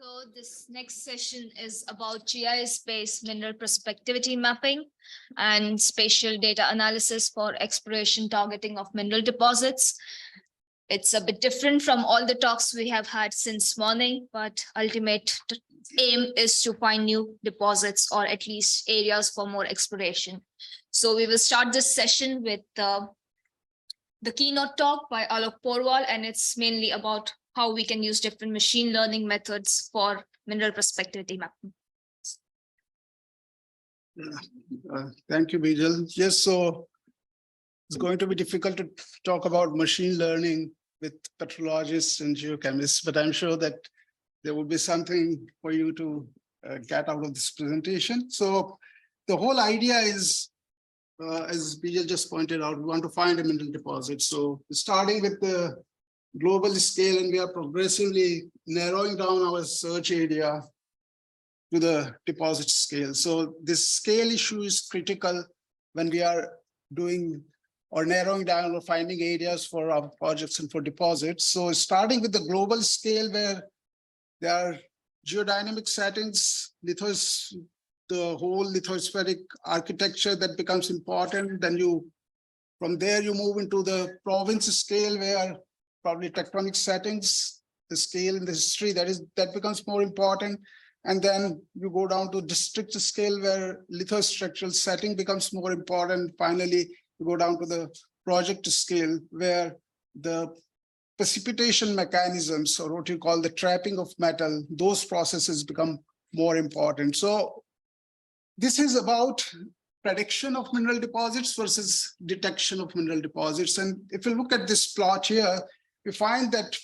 So this next session is about GIS-based mineral prospectivity mapping and spatial data analysis for exploration targeting of mineral deposits. It's a bit different from all the talks we have had since morning, but ultimate aim is to find new deposits or at least areas for more exploration. So we will start this session with the keynote talk by Alok Porwal, and it's mainly about how we can use different machine learning methods for mineral prospectivity mapping. Thank you, Bijal. Yes, so it's going to be difficult to talk about machine learning with petrologists and geochemists, but I'm sure that there will be something for you to get out of this presentation. So the whole idea is, as Bijal just pointed out, we want to find a mineral deposit. So starting with the global scale, and we are progressively narrowing down our search area to the deposit scale. So this scale issue is critical when we are doing or narrowing down or finding areas for our projects and for deposits. So starting with the global scale, where there are geodynamic settings, the whole lithospheric architecture that becomes important. Then from there you move into the province scale, where probably tectonic settings, the scale in the history, that becomes more important. And then you go down to district scale, where lithostructural setting becomes more important. Finally, you go down to the project scale, where the precipitation mechanisms, or what you call the trapping of metal, those processes become more important. So this is about prediction of mineral deposits versus detection of mineral deposits. And if you look at this plot here, we find that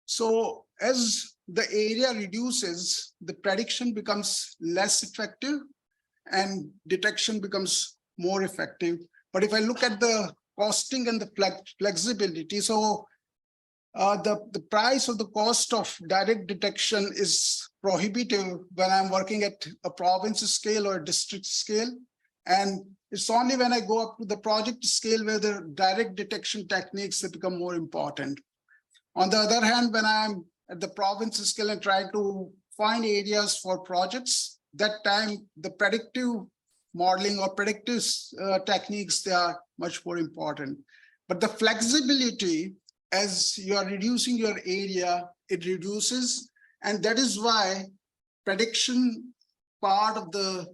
so as the area reduces, the prediction becomes less effective and detection becomes more effective. But if I look at the costing and the flexibility, so the price or the cost of direct detection is prohibitive when I'm working at a province scale or a district scale. And it's only when I go up to the project scale where the direct detection techniques that become more important. On the other hand, when I'm at the province scale and try to find areas for projects, that time the predictive modeling or predictive techniques, they are much more important. But the flexibility, as you are reducing your area, it reduces. And that is why prediction part of the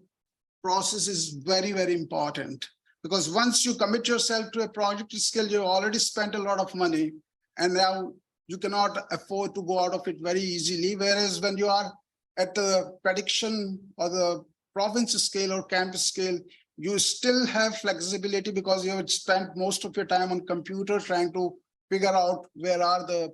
process is very, very important, because once you commit yourself to a project scale, you already spent a lot of money, and now you cannot afford to go out of it very easily. Whereas when you are at the prediction or the province scale or campus scale, you still have flexibility because you have spent most of your time on computer trying to figure out where are the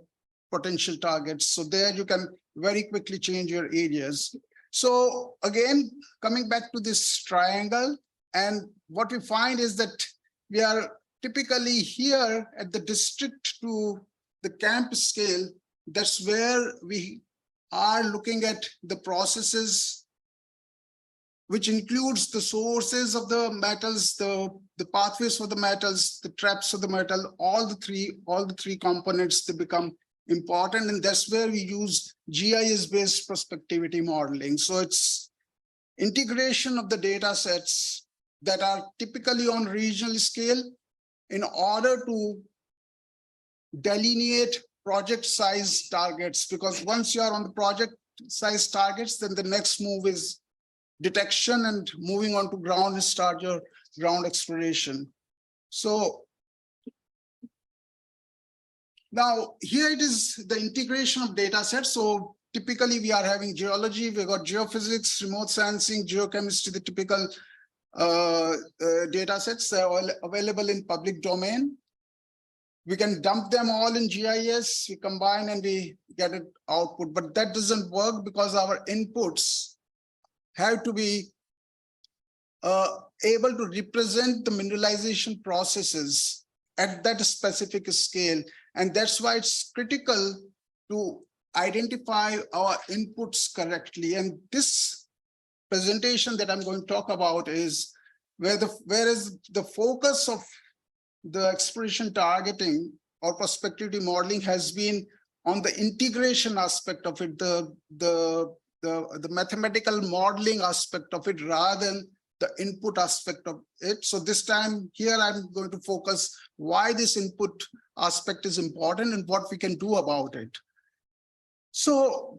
potential targets. So there you can very quickly change your areas. So again, coming back to this triangle, and what we find is that we are typically here at the district to the camp scale. That's where we are looking at the processes, which includes the sources of the metals, the pathways for the metals, the traps of the metal, all the three components, they become important. And that's where we use GIS-based prospectivity modeling. So it's integration of the data sets that are typically on regional scale in order to delineate project size targets. Because once you are on the project size targets, then the next move is detection, and moving on to ground and start your ground exploration. So now here it is the integration of data sets. So typically we are having geology, we've got geophysics, remote sensing, geochemistry, the typical data sets that are available in public domain. We can dump them all in GIS, we combine and we get an output, but that doesn't work because our inputs have to be able to represent the mineralization processes at that specific scale. And that's why it's critical to identify our inputs correctly. And this presentation that I'm going to talk about is whereas the focus of the exploration targeting or prospectivity modeling has been on the integration aspect of it, the mathematical modeling aspect of it, rather than the input aspect of it. So this time here, I'm going to focus why this input aspect is important and what we can do about it. So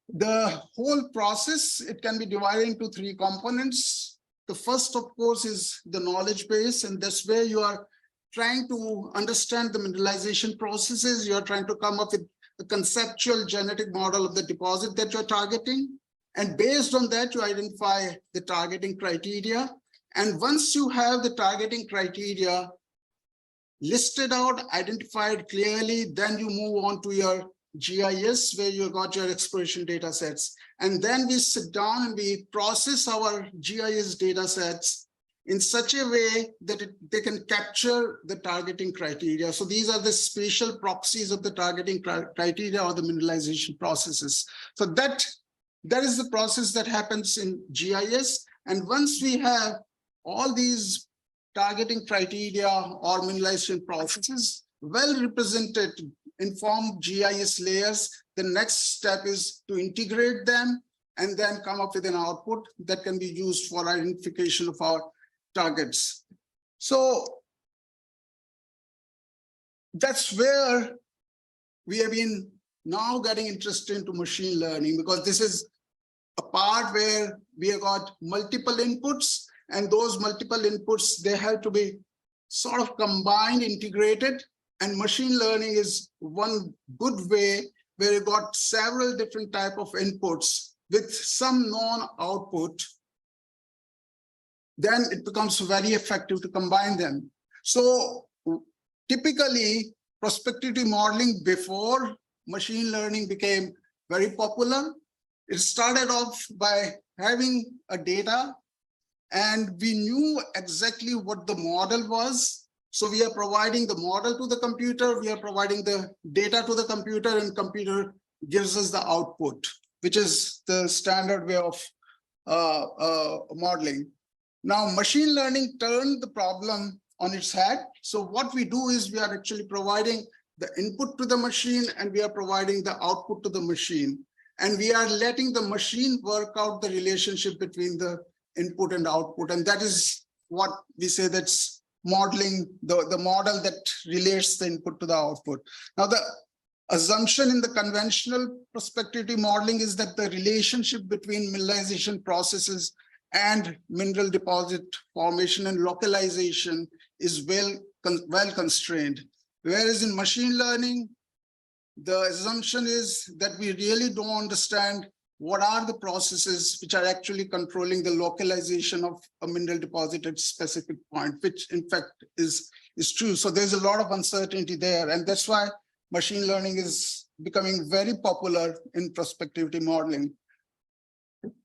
the whole process, it can be divided into three components. The first, of course, is the knowledge base, and that's where you are trying to understand the mineralization processes. You're trying to come up with a conceptual genetic model of the deposit that you're targeting. And based on that, you identify the targeting criteria. And once you have the targeting criteria listed out, identified clearly, then you move on to your GIS, where you got your exploration data sets. And then we sit down and we process our GIS data sets in such a way that they can capture the targeting criteria. So these are the spatial proxies of the targeting criteria or the mineralization processes. So that is the process that happens in GIS. And once we have all these targeting criteria or mineralization processes well represented in form of GIS layers, the next step is to integrate them and then come up with an output that can be used for identification of our targets. So that's where we have been now getting interested into machine learning, because this is a part where we have got multiple inputs, and those multiple inputs, they have to be sort of combined, integrated, and machine learning is one good way where you got several different type of inputs with some known output. Then it becomes very effective to combine them. So typically, prospectivity modeling before machine learning became very popular, it started off by having a data, and we knew exactly what the model was. So we are providing the model to the computer, we are providing the data to the computer, and computer gives us the output, which is the standard way of modeling. Now, machine learning turned the problem on its head. So what we do is we are actually providing the input to the machine, and we are providing the output to the machine. And we are letting the machine work out the relationship between the input and output. And that is what we say, that's modeling, the model that relates the input to the output. Now, the assumption in the conventional prospectivity modeling is that the relationship between mineralization processes and mineral deposit formation and localization is well constrained. Whereas in machine learning, the assumption is that we really don't understand what are the processes which are actually controlling the localization of a mineral deposit at a specific point, which in fact is true. So there's a lot of uncertainty there. And that's why machine learning is becoming very popular in prospectivity modeling.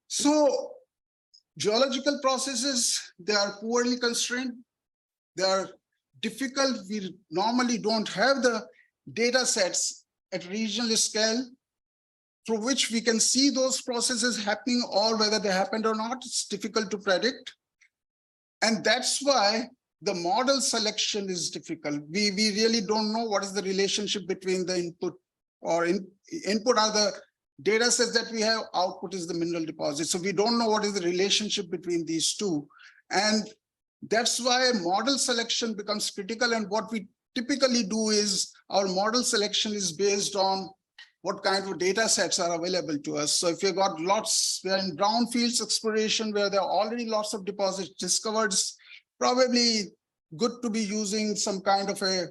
So geological processes, they are poorly constrained. They are difficult. We normally don't have the data sets at regional scale through which we can see those processes happening, or whether they happened or not. It's difficult to predict. And that's why the model selection is difficult. We really don't know what is the relationship between the input, or input are the data sets that we have, output is the mineral deposit. So we don't know what is the relationship between these two. And that's why model selection becomes critical. And what we typically do is our model selection is based on what kind of data sets are available to us. So if you've got lots, we're in brownfields exploration where there are already lots of deposits discovered, it's probably good to be using some kind of a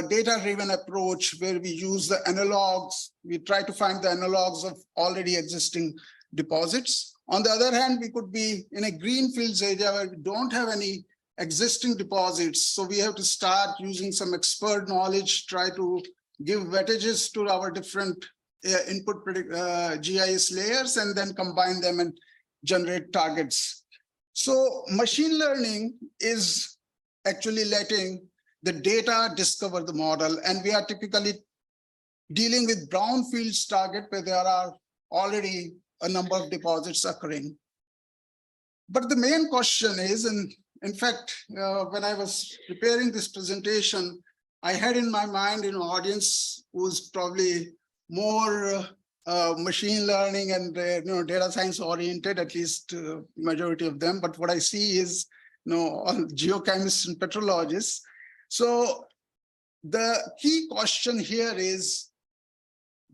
data-driven approach where we use the analogs. We try to find the analogs of already existing deposits. On the other hand, we could be in a greenfields area where we don't have any existing deposits. So we have to start using some expert knowledge, try to give weightages to our different input GIS layers, and then combine them and generate targets. So machine learning is actually letting the data discover the model. And we are typically dealing with brownfields target where there are already a number of deposits occurring. But the main question is, and in fact, when I was preparing this presentation, I had in my mind an audience who's probably more machine learning and data science oriented, at least majority of them. But what I see is all geochemists and petrologists. So the key question here is,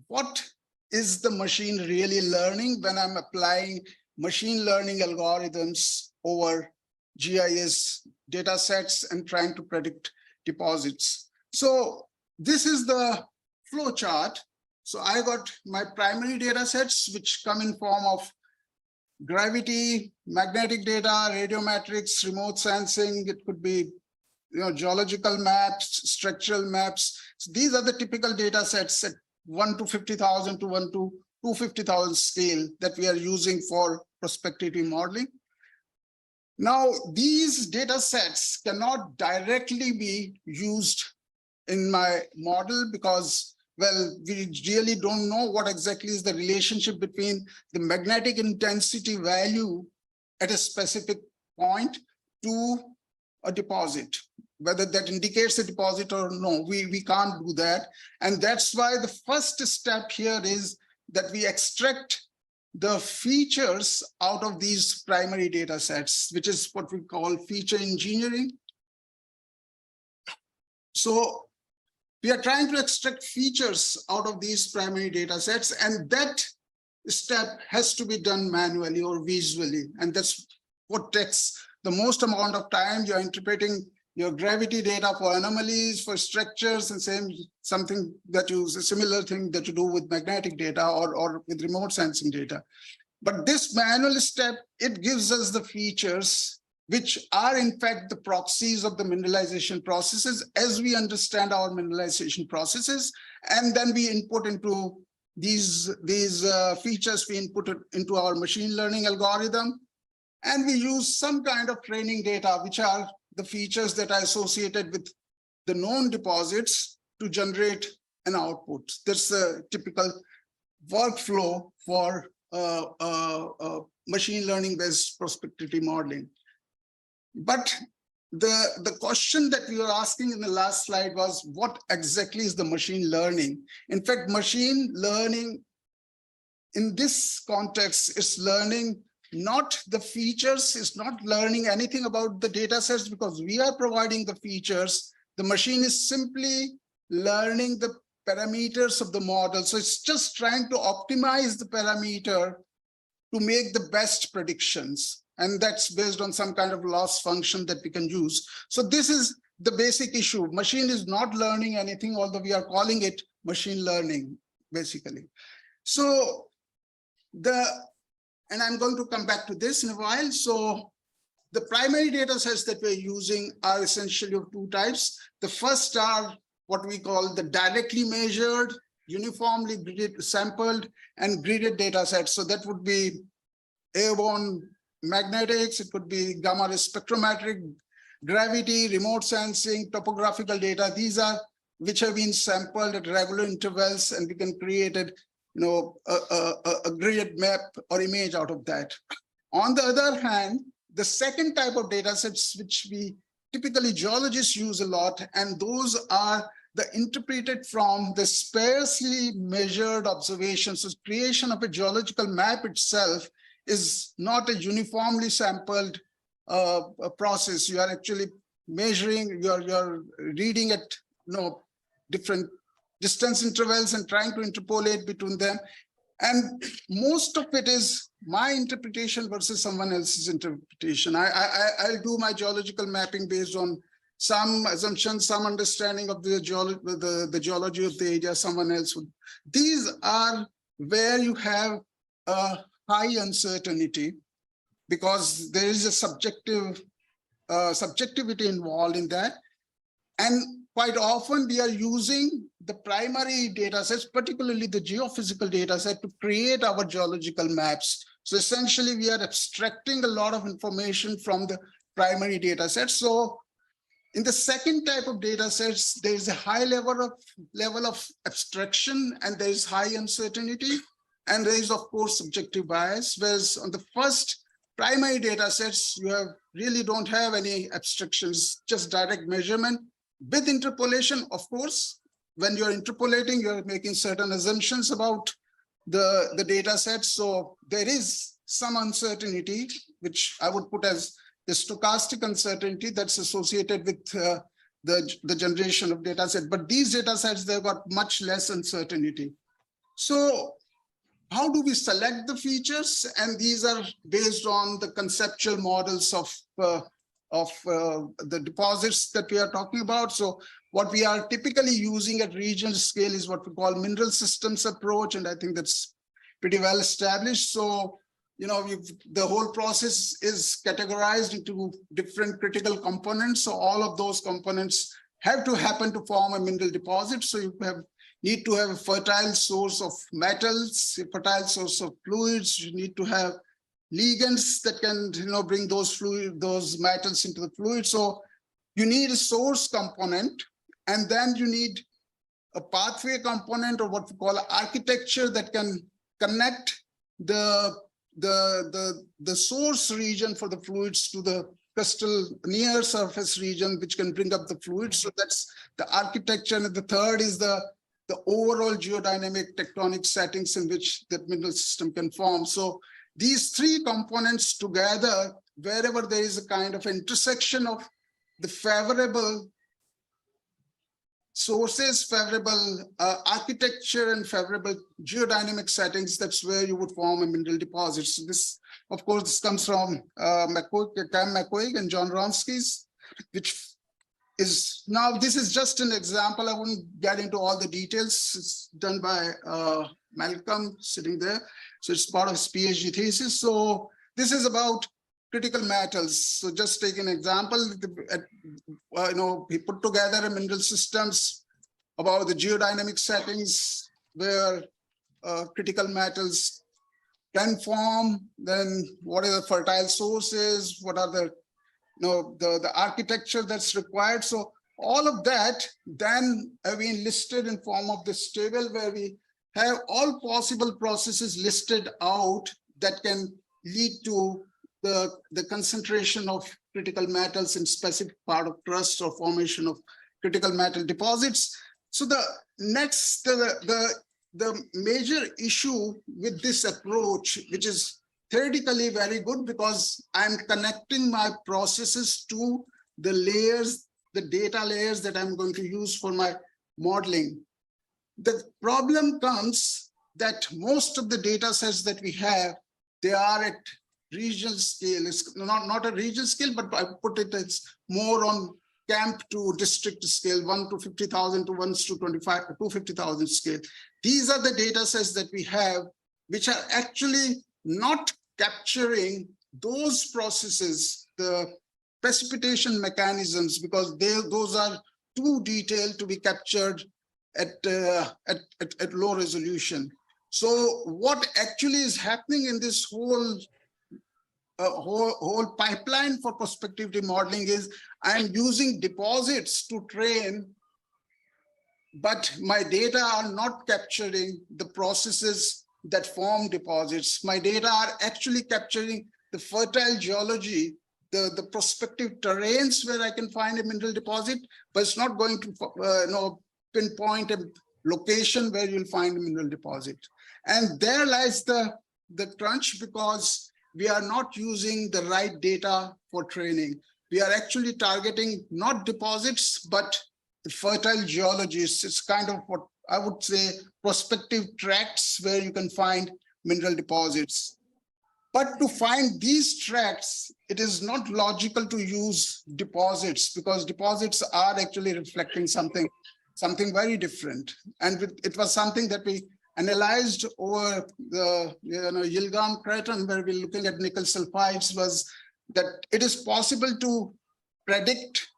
what is the machine really learning when I'm applying machine learning algorithms over GIS data sets and trying to predict deposits? So this is the flow chart. So I got my primary data sets, which come in form of gravity, magnetic data, radiometrics, remote sensing. It could be geological maps, structural maps. So these are the typical data sets at 1 to 50,000 to 1 to 250,000 scale that we are using for prospectivity modeling. Now, these data sets cannot directly be used in my model because, well, we really don't know what exactly is the relationship between the magnetic intensity value at a specific point to a deposit, whether that indicates a deposit or no. We can't do that. And that's why the first step here is that we extract the features out of these primary data sets, which is what we call feature engineering. So we are trying to extract features out of these primary data sets, and that step has to be done manually or visually. And that's what takes the most amount of time. You're interpreting your gravity data for anomalies, for structures, and something that you, a similar thing that you do with magnetic data or with remote sensing data. But this manual step, it gives us the features which are in fact the proxies of the mineralization processes as we understand our mineralization processes. And then we input into these features, we input it into our machine learning algorithm. And we use some kind of training data, which are the features that are associated with the known deposits to generate an output. That's a typical workflow for machine learning based prospectivity modeling. But the question that we were asking in the last slide was, what exactly is the machine learning? In fact, machine learning in this context is learning not the features, is not learning anything about the data sets because we are providing the features. The machine is simply learning the parameters of the model. So it's just trying to optimize the parameter to make the best predictions. And that's based on some kind of loss function that we can use. So this is the basic issue. Machine is not learning anything, although we are calling it machine learning, basically. So and I'm going to come back to this in a while. So the primary data sets that we're using are essentially of two types. The first are what we call the directly measured, uniformly gridded, sampled, and gridded data sets. So that would be airborne magnetics, it could be gamma ray spectrometric, gravity, remote sensing, topographical data. These are which have been sampled at regular intervals, and we can create a gridded map or image out of that. On the other hand, the second type of data sets, which we typically geologists use a lot, and those are the interpreted from the sparsely measured observations. So creation of a geological map itself is not a uniformly sampled process. You are actually measuring, you're reading at different distance intervals and trying to interpolate between them. And most of it is my interpretation versus someone else's interpretation. I'll do my geological mapping based on some assumptions, some understanding of the geology of the area, someone else would. These are where you have a high uncertainty because there is a subjectivity involved in that. And quite often we are using the primary data sets, particularly the geophysical data set, to create our geological maps. So essentially we are abstracting a lot of information from the primary data set. So in the second type of data sets, there is a high level of abstraction and there is high uncertainty. And there is, of course, subjective bias, whereas on the first primary data sets, you really don't have any abstractions, just direct measurement with interpolation. Of course, when you're interpolating, you're making certain assumptions about the data set. So there is some uncertainty, which I would put as the stochastic uncertainty that's associated with the generation of data set. But these data sets, they've got much less uncertainty. So how do we select the features? And these are based on the conceptual models of the deposits that we are talking about. So what we are typically using at regional scale is what we call mineral systems approach. And I think that's pretty well established. So, you know, the whole process is categorized into different critical components. So all of those components have to happen to form a mineral deposit. So you need to have a fertile source of metals, a fertile source of fluids. You need to have ligands that can, you know, bring those metals into the fluid. So you need a source component, and then you need a pathway component, or what we call architecture, that can connect the source region for the fluids to the crystal near surface region, which can bring up the fluids. So that's the architecture. And the third is the overall geodynamic tectonic settings in which that mineral system can form. So these three components together, wherever there is a kind of intersection of the favorable sources, favorable architecture, and favorable geodynamic settings, that's where you would form a mineral deposit. So this, of course, this comes from Cam McCoig and John Ronski's, which is, now this is just an example. I wouldn't get into all the details. It's done by Malcolm sitting there. So it's part of his PhD thesis. So this is about critical metals. So just take an example. You know, he put together a mineral systems about the geodynamic settings where critical metals can form. Then what are the fertile sources? What are the the architecture that's required? So all of that then have been listed in form of this table where we have all possible processes listed out that can lead to the concentration of critical metals in specific part of crust or formation of critical metal deposits. So the next, the major issue with this approach, which is theoretically very good because I'm connecting my processes to the layers, the data layers that I'm going to use for my modeling. The problem comes that most of the data sets that we have, they are at regional scale. It's not a regional scale, but I put it as more on camp to district scale, 1 to 50,000 to 1 to 25 to 250,000 scale. These are the data sets that we have, which are actually not capturing those processes, the precipitation mechanisms, because those are too detailed to be captured at low resolution. So what actually is happening in this whole pipeline for prospectivity modeling is I'm using deposits to train, but my data are not capturing the processes that form deposits. My data are actually capturing the fertile geology, the prospective terrains where I can find a mineral deposit, but it's not going to pinpoint a location where you'll find a mineral deposit. And there lies the crunch, because we are not using the right data for training. We are actually targeting not deposits, but the fertile geologies. It's kind of what I would say prospective tracts where you can find mineral deposits. But to find these tracts, it is not logical to use deposits, because deposits are actually reflecting something very different. And it was something that we analyzed over the Yilgarn craton, where we're looking at nickel sulfides, was that it is possible to predict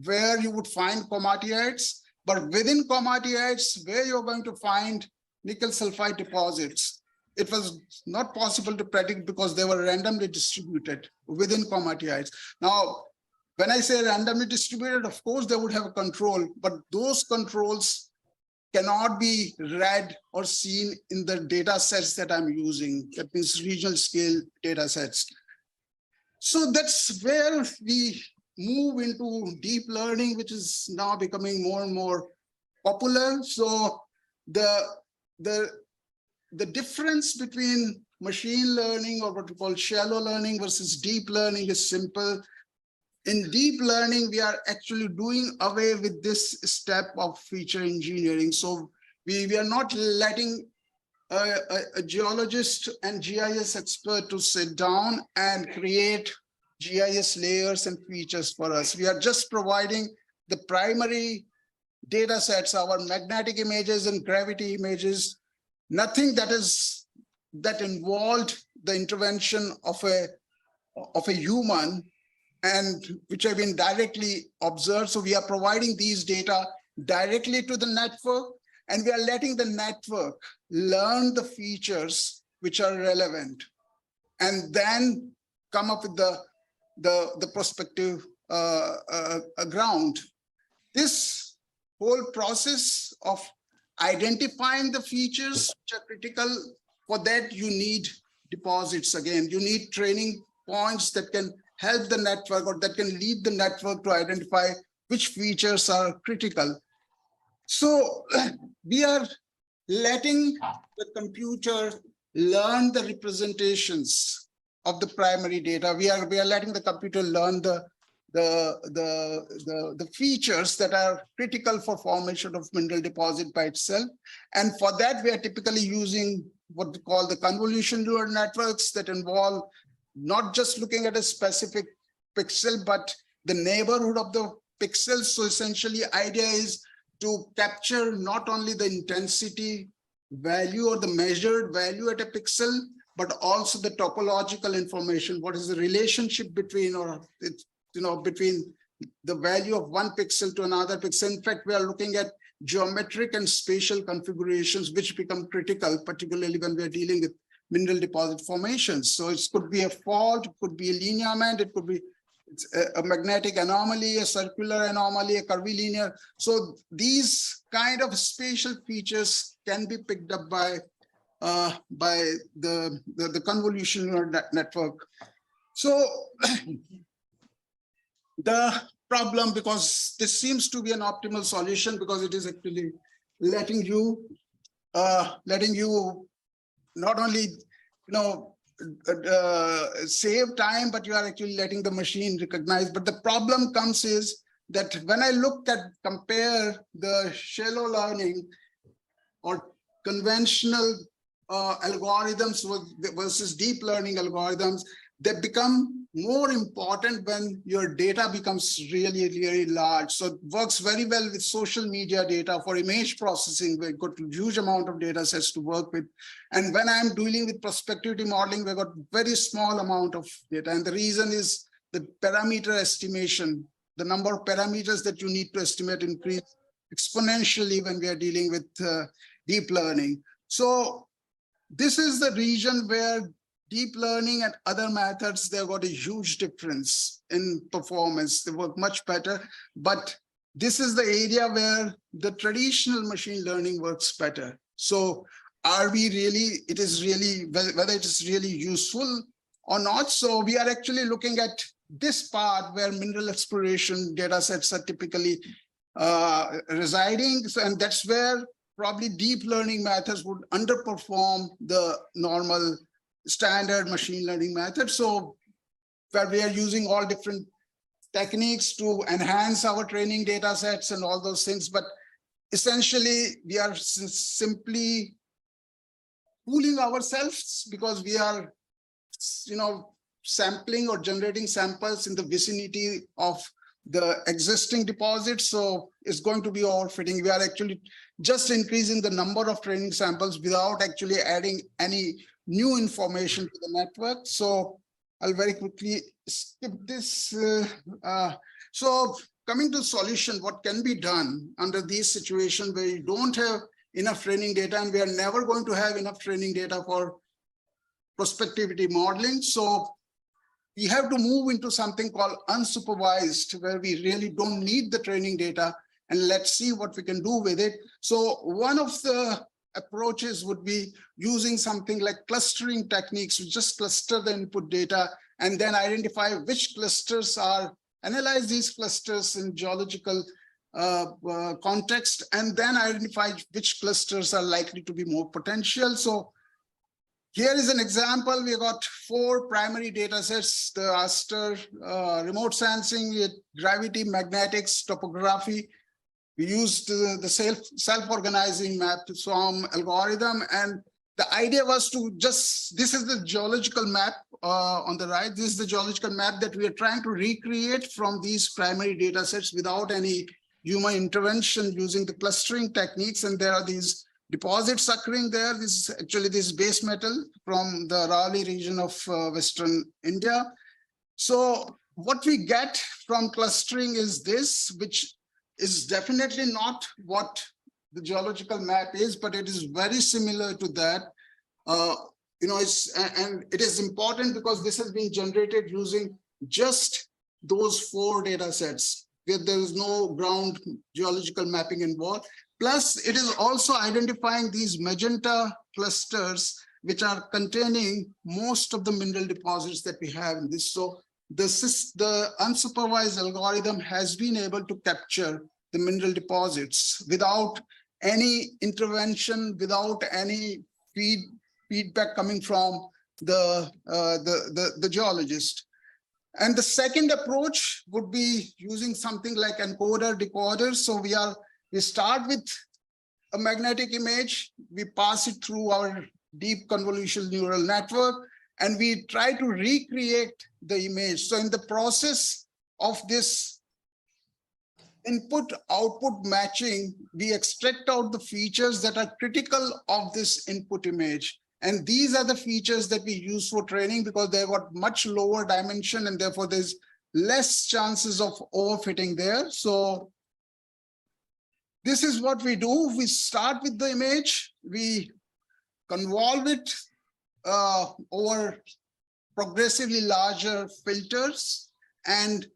where you would find komatiites, but within komatiites, where you're going to find nickel sulfide deposits, it was not possible to predict because they were randomly distributed within komatiites. Now, when I say randomly distributed, of course, they would have a control, but those controls cannot be read or seen in the data sets that I'm using. That means regional scale data sets. So that's where we move into deep learning, which is now becoming more and more popular. So the difference between machine learning, or what we call shallow learning, versus deep learning is simple. In deep learning, we are actually doing away with this step of feature engineering. So we are not letting a geologist and GIS expert to sit down and create GIS layers and features for us. We are just providing the primary data sets, our magnetic images and gravity images, nothing that involved the intervention of a human, and which have been directly observed. So we are providing these data directly to the network, and we are letting the network learn the features which are relevant, and then come up with the prospective ground. This whole process of identifying the features which are critical, for that you need deposits. Again, you need training points that can help the network, or that can lead the network to identify which features are critical. So we are letting the computer learn the representations of the primary data. We are letting the computer learn the features that are critical for formation of mineral deposit by itself. And for that, we are typically using what we call the convolution neural networks that involve not just looking at a specific pixel, but the neighborhood of the pixels. So essentially, idea is to capture not only the intensity value or the measured value at a pixel, but also the topological information. What is the relationship between, or between the value of one pixel to another pixel? In fact, we are looking at geometric and spatial configurations, which become critical, particularly when we are dealing with mineral deposit formations. So it could be a fault, it could be a lineament, it could be a magnetic anomaly, a circular anomaly, a curvilinear. So these kind of spatial features can be picked up by the convolution neural network. So the problem, because this seems to be an optimal solution, because it is actually letting you not only save time, but you are actually letting the machine recognize. But the problem comes is that when I compare the shallow learning or conventional algorithms versus deep learning algorithms, they become more important when your data becomes really, really large. So it works very well with social media data for image processing. We've got a huge amount of data sets to work with. And when I'm dealing with prospectivity modeling, we've got very small amount of data. And the reason is the parameter estimation. The number of parameters that you need to estimate increase exponentially when we are dealing with deep learning. So this is the region where deep learning and other methods, they've got a huge difference in performance. They work much better, but this is the area where the traditional machine learning works better. So whether it is really useful or not? So we are actually looking at this part where mineral exploration data sets are typically residing. So, and that's where probably deep learning methods would underperform the normal standard machine learning method. So where we are using all different techniques to enhance our training data sets and all those things, but essentially we are simply fooling ourselves, because we are sampling or generating samples in the vicinity of the existing deposits. So it's going to be overfitting. We are actually just increasing the number of training samples without actually adding any new information to the network. So I'll very quickly skip this. So coming to solution, what can be done under these situations where you don't have enough training data, and we are never going to have enough training data for prospectivity modeling. So we have to move into something called unsupervised, where we really don't need the training data, and let's see what we can do with it. So one of the approaches would be using something like clustering techniques to just cluster the input data and then identify which clusters are, analyze these clusters in geological context, and then identify which clusters are likely to be more potential. So here is an example. We got 4 primary data sets: the Aster remote sensing, gravity, magnetics, topography. We used the self-organizing map SWARM algorithm. And the idea was to just, this is the geological map on the right. This is the geological map that we are trying to recreate from these primary data sets without any human intervention using the clustering techniques. And there are these deposits occurring there. This is actually this base metal from the Aravalli region of Western India. So what we get from clustering is this, which is definitely not what the geological map is, but it is very similar to that. And it is important because this has been generated using just those 4 data sets where there is no ground geological mapping involved. Plus, it is also identifying these magenta clusters, which are containing most of the mineral deposits that we have in this. So the unsupervised algorithm has been able to capture the mineral deposits without any intervention, without any feedback coming from the geologist. And the second approach would be using something like encoder decoder. So we start with a magnetic image, we pass it through our deep convolutional neural network, and we try to recreate the image. So in the process of this input output matching, we extract out the features that are critical of this input image. And these are the features that we use for training because they've got much lower dimension and therefore there's less chances of overfitting there. So this is what we do. We start with the image, we convolve it over progressively larger filters, and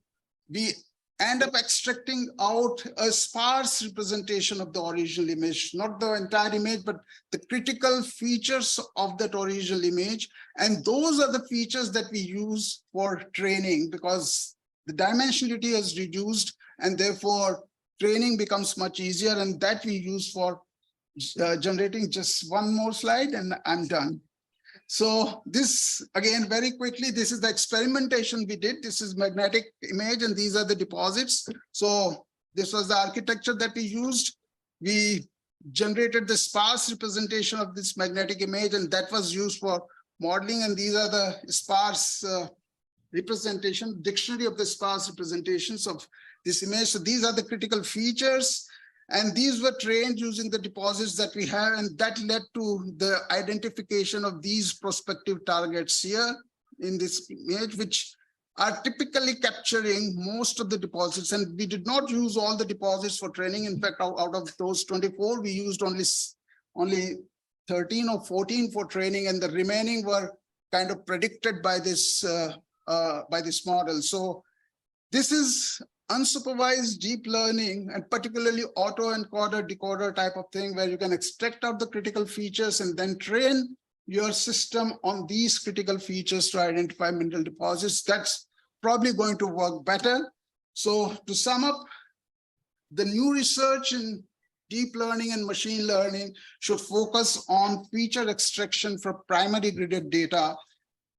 we end up extracting out a sparse representation of the original image, not the entire image, but the critical features of that original image. And those are the features that we use for training because the dimensionality is reduced and therefore training becomes much easier, and that we use for generating. Just one more slide and I'm done. So this, again, very quickly, this is the experimentation we did. This is magnetic image and these are the deposits. So this was the architecture that we used. We generated the sparse representation of this magnetic image and that was used for modeling. And these are the sparse representation, dictionary of the sparse representations of this image. So these are the critical features. And these were trained using the deposits that we have, and that led to the identification of these prospective targets here in this image, which are typically capturing most of the deposits. And we did not use all the deposits for training. In fact, out of those 24, we used only 13 or 14 for training, and the remaining were kind of predicted by this model. So this is unsupervised deep learning, and particularly autoencoder decoder type of thing, where you can extract out the critical features and then train your system on these critical features to identify mineral deposits. That's probably going to work better. So to sum up, the new research in deep learning and machine learning should focus on feature extraction from primary gridded data,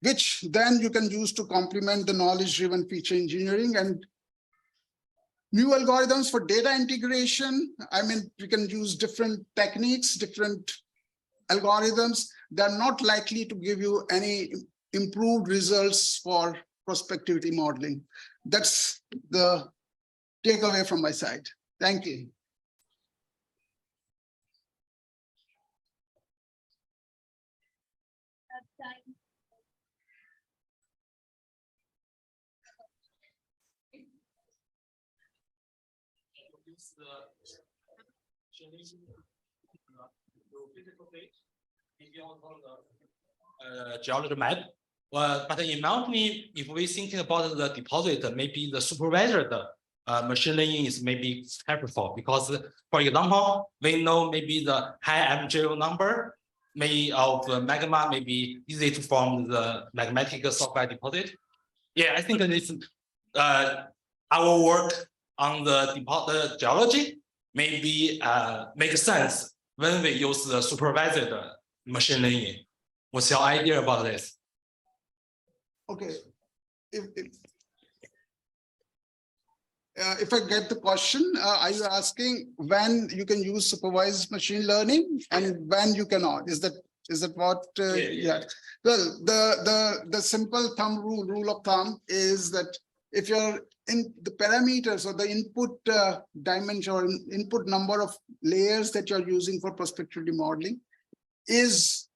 which then you can use to complement the knowledge-driven feature engineering. And new algorithms for data integration, I mean, we can use different techniques, different algorithms. They're not likely to give you any improved results for prospectivity modeling. That's the takeaway from my side. Thank you. Geological map. But in my opinion, if we thinking about the deposit, maybe the supervised machine learning is maybe helpful because, for example, we know maybe the high MJO number may of magma may be easy to form the magmatic sulfide deposit. Yeah, I think it's our work on the deposit geology maybe makes sense when we use the supervised machine learning. What's your idea about this? Okay. If I get the question, are you asking when you can use supervised machine learning and when you cannot? Is that what? Yeah. Well, the simple rule of thumb is that if you're in the parameters or the input dimension or input number of layers that you're using for prospectivity modeling is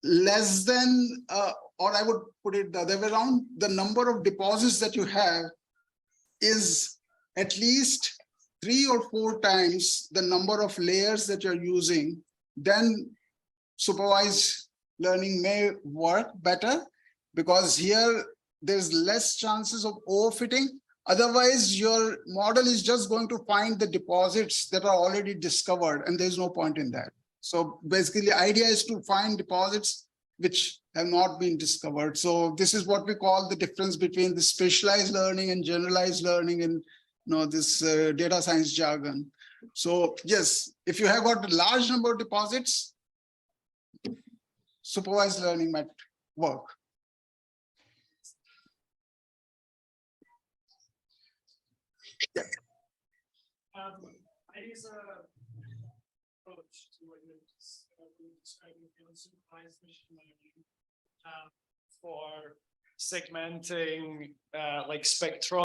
less than, or I would put it the other way around, the number of deposits that you have is at least 3 or 4 times the number of layers that you're using, then supervised learning may work better, because here there's less chances of overfitting. Otherwise, your model is just going to find the deposits that are already discovered, and there's no point in that. So basically, the idea is to find deposits which have not been discovered. So this is what we call the difference between the specialized learning and generalized learning in this data science jargon. So yes, if you have got a large number of deposits, supervised learning might work. Yeah. I use a approach to what you're describing in supervised machine learning for segmenting like spectral